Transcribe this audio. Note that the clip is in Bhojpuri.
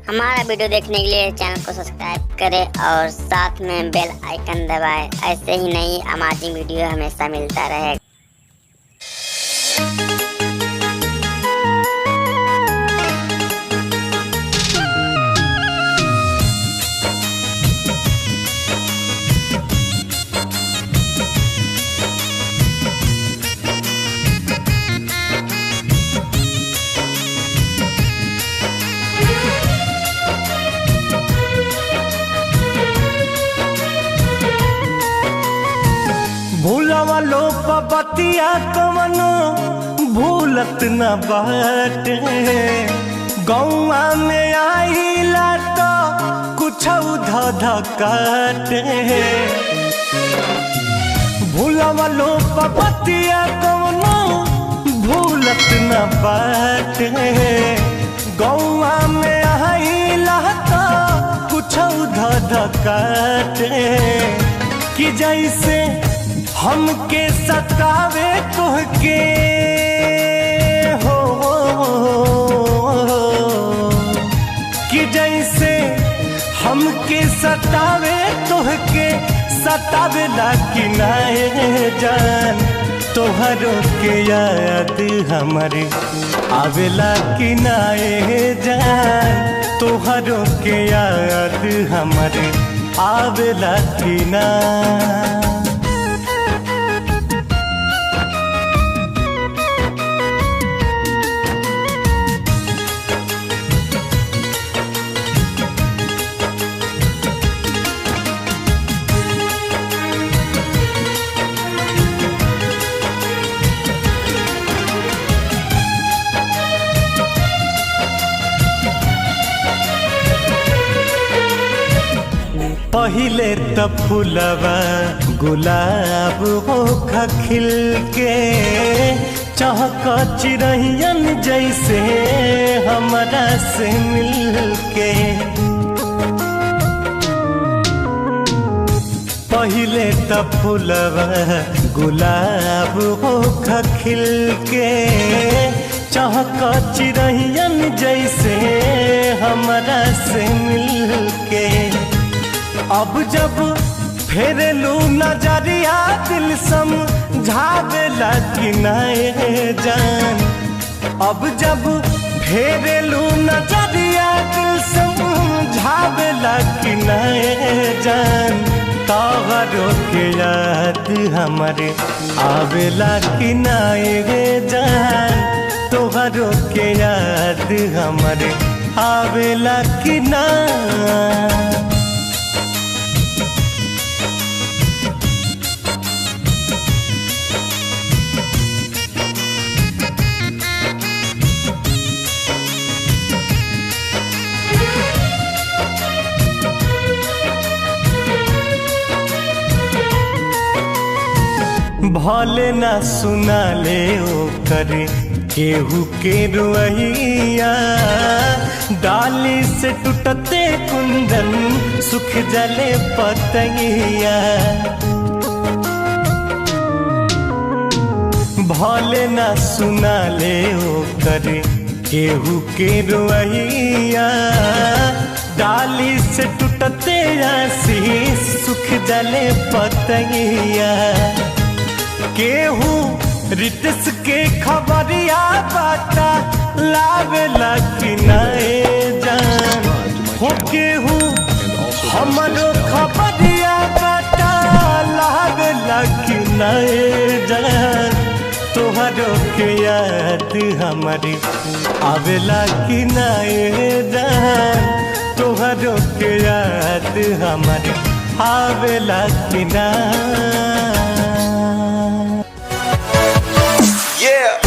हमारा वीडियो देखने के लिए चैनल को सब्सक्राइब करें और साथ में बेल आइकन दबाएं। ऐसे ही नई अमेजिंग वीडियो हमेशा मिलता रहे। भूलवा लो बतिया कवनो भूलत न बाटे। गौआ में आइला तो कुछ धध काटे। भूलवा लो बतिया कवनो भूलत न बाटे। गौआ में आइला तो कुछ धध काटे। कि जैसे हमके सतावे तुहके हो कि जैसे हमके सतावे तुहके सतावे ला कि नाए जान। तोहरों के याद हमारे आवेला कि नाए जान। तोहरों के याद हमारे आवेला कि ना। पहिले त फूलवा गुलाब होखा खिल के चहक चिरहियन जैसे हमरा से मिल के। पहिले त फूलवा गुलाब होखा खिल के चहक चिरहियन जैसे हमरा से मिल के। अब जब फेरलू नजरिया दिल समझावेला कि नाए जान। अब जब फेरलू नजरिया दिल समझावेला कि नाए जान। तोहरों के याद हमारे आवेला कि नाए जान। तोहरों के याद हमारे आवेला कि ना। भले ना सुना ले ओ करे केहू के रुइया। डाली से टूटते कुंदन सुख जले पतैया। भले ना सुना ले ओ करे केहू के रुइया। डाली से टूटते आशीष सुख जले पतैया। केहू रितस के खबरिया बाता लावेला कि नाए जान। हो केहू हमरो खबरिया बाता लावेला कि नाए जान। तोहरों के याद हमारी आवेला कि नाए जान। तोहरों के याद हमारी आवेला कि ना। Yeah.